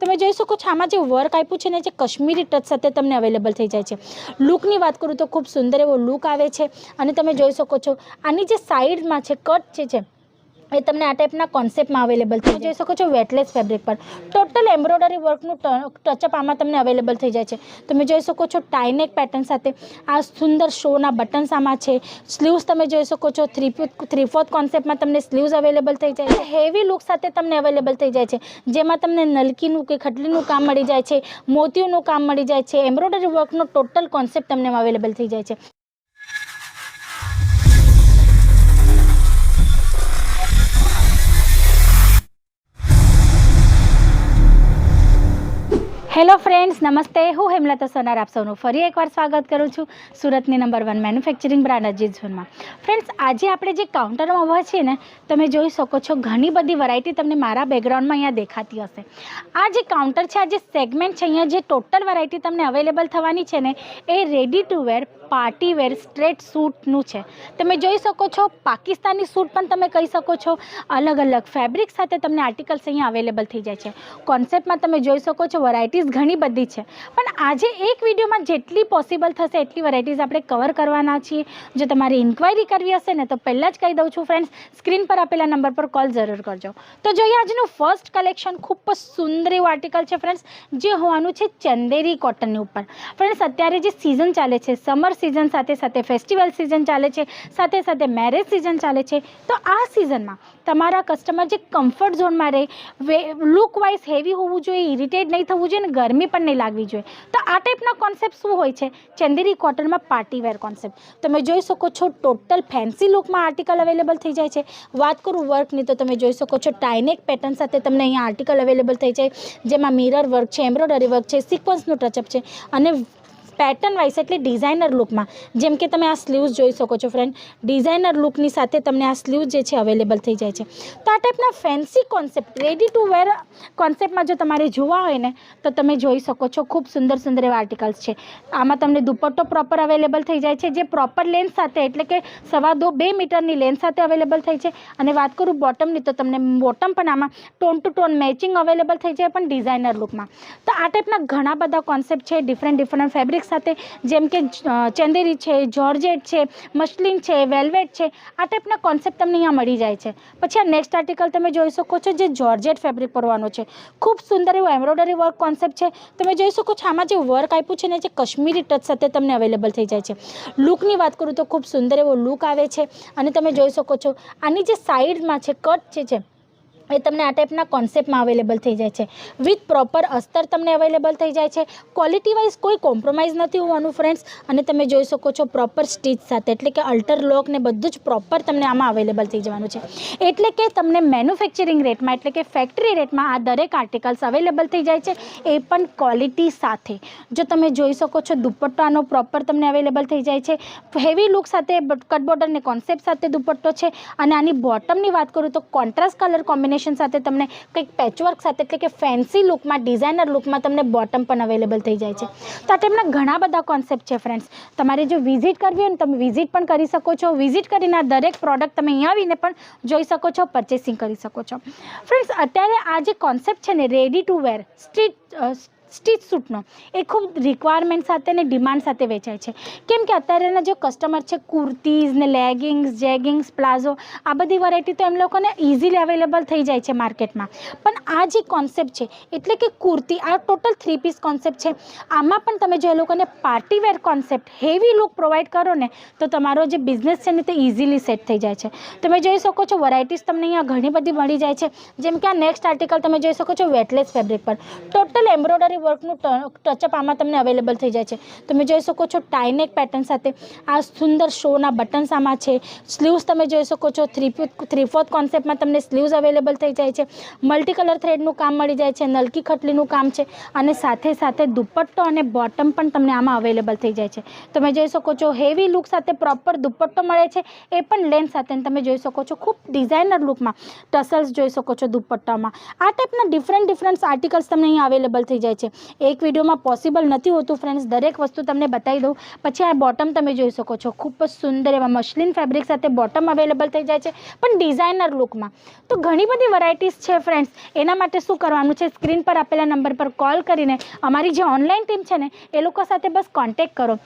તમે જોઈ શકો છો આમાં જે વર્ક આપ્યું છે ને જે કશ્મીરી ટચ સાથે તમને અવેલેબલ થઈ જાય છે। લુકની વાત કરું તો ખૂબ સુંદર એવો લુક આવે છે અને તમે જોઈ શકો છો આની જે સાઈડમાં છે કટ છે એ તમને આ ટાઈપના કોન્સેપ્ટમાં અવેલેબલ તમે જોઈ શકો છો વેટલેસ ફેબ્રિક પર ટોટલ એમ્બ્રોઇડરી વર્કનું ટચઅપ આમાં તમને અવેલેબલ થઈ જાય છે। તમે જોઈ શકો છો ટાઈનેક પેટર્ન સાથે આ સુંદર શોના બટન્સ આમાં છે। સ્લીવ્સ તમે જોઈ શકો છો થ્રી ફોર્થ કોન્સેપ્ટમાં તમને સ્લીવ્સ અવેલેબલ થઈ જાય છે। હેવી લુક સાથે તમને અવેલેબલ થઈ જાય છે જેમાં તમને નલકીનું કે ખટલીનું કામ મળી જાય છે, મોતીઓનું કામ મળી જાય છે, એમ્બ્રોઇડરી વર્કનો ટોટલ કોન્સેપ્ટ તમને અવેલેબલ થઈ જાય છે। હેલો ફ્રેન્ડ્સ, નમસ્તે। હું હેમલતા સોનાર આપ સૌનું ફરી એકવાર સ્વાગત કરું છું સુરતની નંબર 1 મેન્યુફેક્ચરિંગ બ્રાન્ડ અજીત ઝોનમાં। ફ્રેન્ડ્સ, આજે આપણે જે કાઉન્ટરમાં ઊભા છીએ ને તમે જોઈ શકો છો ઘણી બધી વેરાયટી તમને મારા બેકગ્રાઉન્ડમાં અહીંયા દેખાતી હશે। આ જે કાઉન્ટર છે, આ જે સેગમેન્ટ છે, અહીંયા જે ટોટલ વેરાયટી તમને અવેલેબલ થવાની છે ને એ ready to wear party wear straight સૂટનું છે। તમે જોઈ શકો છો પાકિસ્તાની સૂટ પણ તમે કહી શકો છો। અલગ અલગ ફેબ્રિક સાથે તમને આર્ટિકલ્સ અહીંયા અવેલેબલ થઈ જાય છે। કોન્સેપ્ટમાં તમે જોઈ શકો છો વેરાયટીઝ ઘણી બધી છે પણ આજે એક વિડીયોમાં જેટલી પોસિબલ થશે એટલી વેરાયટીઝ આપણે કવર કરવાના છીએ। જો તમારે ઇન્ક્વાયરી કરવી હશે ને તો પહેલાં જ કહી દઉં છું ફ્રેન્ડ્સ, સ્ક્રીન પર આપેલા નંબર પર કોલ જરૂર કરજો। તો જોઈએ આજનું ફર્સ્ટ કલેક્શન ખૂબ જ સુંદર એવું આર્ટિકલ છે ફ્રેન્ડ્સ, જે હોવાનું છે ચંદેરી કોટનની ઉપર। ફ્રેન્ડ્સ, અત્યારે જે સિઝન ચાલે છે સમર સિઝન સાથે સાથે ફેસ્ટિવલ સિઝન ચાલે છે, સાથે સાથે મેરેજ સિઝન ચાલે છે, તો આ સિઝનમાં તમારા કસ્ટમર જે કમ્ફર્ટ ઝોનમાં રહે, લુક વાઇઝ હેવી હોવું જોઈએ, ઇરિટેટ નહીં થવું જોઈએ અને ગરમી પણ નહીં લાગવી જોઈએ, તો આ ટાઈપના કોન્સેપ્ટ શું હોય છે ચંદેરી કોટનમાં પાર્ટીવેર કોન્સેપ્ટ। તમે જોઈ શકો છો ટોટલ ફેન્સી લુકમાં આર્ટિકલ અવેલેબલ થઈ જાય છે। વાત કરું વર્કની તો તમે જોઈ શકો છો ટાઈનેક પેટર્ન સાથે તમને અહીંયા આર્ટિકલ અવેલેબલ થઈ જાય જેમાં મિરર વર્ક છે, એમ્બ્રોઇડરી વર્ક છે, સિક્વન્સનું ટચઅપ છે અને પેટર્ન વાઇઝ એટલે ડિઝાઇનર લુકમાં જેમ કે તમે આ સ્લીવ્સ જોઈ શકો છો ફ્રેન્ડ, ડિઝાઇનર લુકની સાથે તમને આ સ્લીવ જે છે અવેલેબલ થઈ જાય છે। તો આ ટાઈપના ફેન્સી કોન્સેપ્ટ રેડી ટુ વેર કોન્સેપ્ટમાં જો તમારે જોવા હોય ને તો તમે જોઈ શકો છો ખૂબ સુંદર સુંદર એવા આર્ટિકલ્સ છે। આમાં તમને દુપટ્ટો પ્રોપર અવેલેબલ થઈ જાય છે જે પ્રોપર લેન્થ સાથે એટલે કે 2.5 મીટરની લેન્થ સાથે અવેલેબલ થઈ છે। અને વાત કરું બોટમની તો તમને બોટમ પણ આમાં tone to tone matching available થઈ જાય પણ ડિઝાઇનર લુકમાં। તો આ ટાઈપના ઘણા બધા કોન્સેપ્ટ છે ડિફરન્ટ ફેબ્રિક સાથે, જેમ કે ચંદેરી છે, જોર્જેટ છે, મસ્લિન છે, વેલ્વેટ છે, આ ટાઈપના કોન્સેપ્ટ તમને અહીંયા મળી જાય છે। પછી આ નેક્સ્ટ આર્ટિકલ તમે જોઈ શકો છો જે જોર્જેટ ફેબ્રિક પરવાનો છે, ખૂબ સુંદર એવું એમ્બ્રોઇડરી વર્ક કોન્સેપ્ટ છે। તમે જોઈ શકો છો આમાં જે વર્ક આપ્યું છે ને જે કશ્મીરી ટચ સાથે તમને અવેલેબલ થઈ જાય છે। લુકની વાત કરું તો ખૂબ સુંદર એવો લુક આવે છે અને તમે જોઈ શકો છો આની જે સાઈડમાં છે કટ છે એ તમને આ ટાઈપના કોન્સેપ્ટમાં અવેલેબલ થઈ જાય છે વિથ પ્રોપર અસ્તર તમને અવેલેબલ થઈ જાય છે। ક્વોલિટી વાઇઝ કોઈ કોમ્પ્રોમાઇઝ નથી હોવાનું ફ્રેન્ડ્સ, અને તમે જોઈ શકો છો પ્રોપર સ્ટીચ સાથે એટલે કે અલ્ટર લોક ને બધું જ પ્રોપર તમને આમાં અવેલેબલ થઈ જવાનું છે। એટલે કે તમને મેન્યુફેક્ચરિંગ રેટમાં એટલે કે ફેક્ટરી રેટમાં આ દરેક આર્ટિકલ્સ અવેલેબલ થઈ જાય છે, એ પણ ક્વોલિટી સાથે। જો તમે જોઈ શકો છો દુપટ્ટો આનો પ્રોપર તમને અવેલેબલ થઈ જાય છે, હેવી લુક સાથે કટ બોર્ડરને કોન્સેપ્ટ સાથે દુપટ્ટો છે। અને આની બોટમની વાત કરું તો કોન્ટ્રાસ્ટ કલર કોમ્બિનેશન સાથે તમને કંઈક પેચવર્ક સાથે એટલે કે ફેન્સી લુકમાં ડિઝાઇનર લુકમાં તમને બોટમ પણ અવેલેબલ થઈ જાય છે। તો આ ટાઈપના ઘણા બધા કોન્સેપ્ટ છે ફ્રેન્ડ્સ, તમારે જો વિઝિટ કરવી હોય ને તમે વિઝિટ પણ કરી શકો છો। વિઝિટ કરીને આ દરેક પ્રોડક્ટ તમે અહીંયા આવીને પણ જોઈ શકો છો, પરચેસિંગ કરી શકો છો। ફ્રેન્ડ્સ, અત્યારે આ જે કોન્સેપ્ટ છે ને રેડી ટુ વેર સ્ટીચ સૂટનો એ ખૂબ રિક્વાયરમેન્ટ સાથે અને ડિમાન્ડ સાથે વેચાય છે, કેમ કે અત્યારેના જે કસ્ટમર છે કુર્તીઝ ને લેગિંગ્સ, જેગિંગ્સ, પ્લાઝો આ બધી વેરાયટી તો એમ લોકોને ઇઝીલી અવેલેબલ થઈ જાય છે માર્કેટમાં, પણ આ જે કોન્સેપ્ટ છે એટલે કે કુર્તી આ ટોટલ 3 પીસ કોન્સેપ્ટ છે। આમાં પણ તમે જો એ લોકોને partywear concept heavy look provide કરો ને તો તમારો જે બિઝનેસ છે ને તે ઇઝીલી સેટ થઈ જાય છે। તમે જોઈ શકો છો વેરાયટીઝ તમને અહીંયા ઘણી બધી મળી જાય છે, જેમ કે આ નેક્સ્ટ આર્ટિકલ તમે જોઈ શકો છો વેટલેસ ફેબ્રિક પર ટોટલ એમ્બ્રોઇડરી વર્કનું ટચઅપ આમાં તમને અવેલેબલ થઈ જાય છે। તમે જોઈ શકો છો ટાઈનેક પેટર્ન સાથે આ સુંદર શોના બટન્સ આમાં છે। સ્લીવ્સ તમે જોઈ શકો છો થ્રી ફોર્થ કોન્સેપ્ટમાં તમને સ્લીવ્સ અવેલેબલ થઈ જાય છે, મલ્ટી કલર થ્રેડનું કામ મળી જાય છે, નલકી ખટલીનું કામ છે અને સાથે સાથે દુપટ્ટો અને બોટમ પણ તમને આમાં અવેલેબલ થઈ જાય છે। તમે જોઈ શકો છો હેવી લુક સાથે પ્રોપર દુપટ્ટો મળે છે, એ પણ લેન્થ સાથે તમે જોઈ શકો છો ખૂબ ડિઝાઇનર લુકમાં ટસલ્સ જોઈ શકો છો દુપટ્ટામાં। આ ટાઈપના ડિફરન્ટ આર્ટિકલ્સ તમને અહીંયા અવેલેબલ થઈ જાય છે। છે, એક વિડીયોમાં પોસિબલ નથી હોતું ફ્રેન્ડ્સ, દરેક વસ્તુ તમને બતાવી દઉં. પછી આ બોટમ તમે જોઈ શકો છો, ખૂબ જ સુંદર એવા મશલિન ફેબ્રિક સાથે બોટમ અવેલેબલ થઈ જાય છે, પણ ડિઝાઇનર લુકમાં. તો ઘણી બધી વેરાયટીઝ છે ફ્રેન્ડ્સ. એના માટે શું કરવાનું છે, સ્ક્રીન પર આપેલા નંબર પર કોલ કરીને અમારી જે ઓનલાઈન ટીમ છે ને એ લોકો સાથે બસ કોન્ટેક્ટ કરો,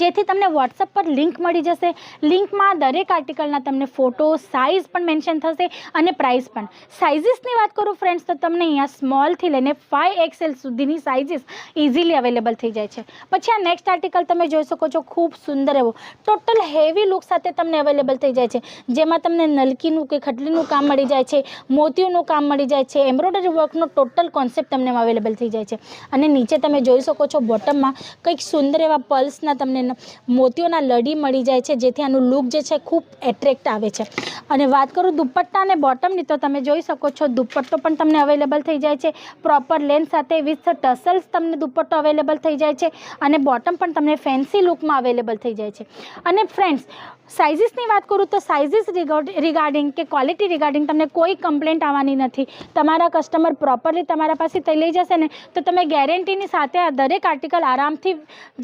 જેથી તમને વોટ્સઅપ પર લિંક મળી જશે. લિંકમાં દરેક આર્ટિકલના તમને ફોટો, સાઇઝ પણ મેન્શન થશે અને પ્રાઇસ પણ. સાઇઝીસની વાત કરું ફ્રેન્ડ્સ તો તમને અહીંયા સ્મોલથી લઈને 5XL સુધીની સાઇઝીસ ઇઝીલી અવેલેબલ થઈ જાય છે. પછી આ નેક્સ્ટ આર્ટિકલ તમે જોઈ શકો છો, ખૂબ સુંદર એવો ટોટલ હેવી લુક સાથે તમને અવેલેબલ થઈ જાય છે, જેમાં તમને નલકીનું કે ખટલીનું કામ મળી જાય છે, મોતીઓનું કામ મળી જાય છે, એમ્બ્રોઇડરી વર્કનો ટોટલ કોન્સેપ્ટ તમને અવેલેબલ થઈ જાય છે. અને નીચે તમે જોઈ શકો છો બોટમમાં કંઈક સુંદર એવા પલ્સના તમને મોતીઓના લડી મળી જાય છે, જેથી આનું લુક જે છે ખૂબ એટ્રેક્ટ આવે છે. અને વાત કરું દુપટ્ટા અને બોટમની તો તમે જોઈ શકો છો, દુપટ્ટો પણ તમને અવેલેબલ થઈ જાય છે પ્રોપર લેન્થ સાથે, વિથ ટસલ્સ તમને દુપટ્ટો અવેલેબલ થઈ જાય છે, અને બોટમ પણ તમને ફેન્સી લુકમાં અવેલેબલ થઈ જાય છે. અને ફ્રેન્ડ્સ સાઇઝીસની વાત કરું તો સાઇઝીસ રિગાર્ડિંગ કે ક્વોલિટી રિગાર્ડિંગ તમને કોઈ કમ્પ્લેન્ટ આવવાની નથી. તમારા કસ્ટમર પ્રોપરલી તમારા પાસેથી લઈ જશે ને તો તમે ગેરંટીની સાથે આ દરેક આર્ટિકલ આરામથી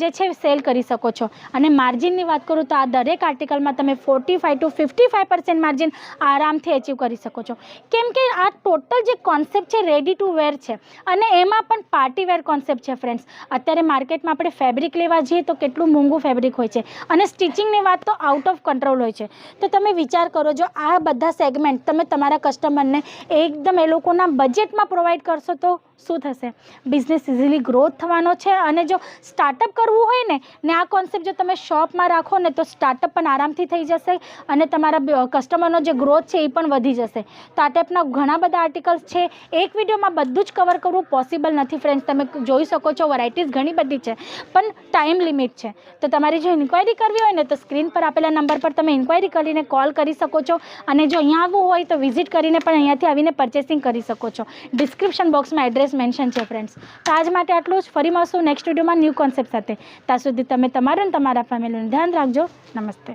જે છે સેલ કરી શકો છો. અને માર્જિનની વાત કરું તો આ દરેક આર્ટિકલમાં તમે 45 to 55% માર્જિન આરામથી અચીવ કરી શકો છો, કેમ કે આ ટોટલ જે કોન્સેપ્ટ છે રેડી ટુ વેર છે, અને એમાં પણ પાર્ટી વેર કોન્સેપ્ટ છે ફ્રેન્ડ્સ. અત્યારે માર્કેટમાં આપણે ફેબ્રિક લેવા જઈએ તો કેટલું મોંઘું ફેબ્રિક હોય છે, અને સ્ટિચિંગની વાત તો આઉટ ઓફ કંટ્રોલ હોય છે. તો તમે વિચાર કરો, જો આ બધા સેગમેન્ટ તમે તમારા કસ્ટમરને એકદમ એ લોકોના બજેટમાં પ્રોવાઈડ કરશો તો શું થશે, બિઝનેસ ઇઝીલી ગ્રોથ થવાનો છે. અને જો સ્ટાર્ટઅપ કરવું હોય ને આ કોન્સેપ્ટ જો તમે શોપમાં રાખો ને તો સ્ટાર્ટઅપ પણ આરામથી થઈ જશે, અને તમારા કસ્ટમરનો જે ગ્રોથ છે એ પણ વધી જશે. તો આ ટાઈપના ઘણા બધા આર્ટિકલ્સ છે, એક વિડીયોમાં બધું જ કવર કરવું પોસિબલ નથી ફ્રેન્ડ્સ. તમે જોઈ શકો છો વેરાયટીઝ ઘણી બધી છે, પણ ટાઈમ લિમિટ છે. તો તમારી જો ઇન્ક્વાયરી કરવી હોય ને તો સ્ક્રીન પર આપેલા નંબર પર તમે ઇન્ક્વાયરી કરીને કોલ કરી શકો છો, અને જો અહીંયા આવવું હોય તો વિઝિટ કરીને પણ અહીંયાથી આવીને પરચેસિંગ કરી શકો છો. ડિસ્ક્રિપ્શન બોક્સમાં એડ્રેસ મેન્શન છે ફ્રેન્ડ્સ. તો આજ માટે આટલું જ. ફરી મળશું નેક્સ્ટ વિડીયોમાં ન્યૂ કોન્સેપ્ટ સાથે. ત્યાં સુધી તમે તમારું અને તમારા ફેમિલીનું ધ્યાન રાખજો. નમસ્તે.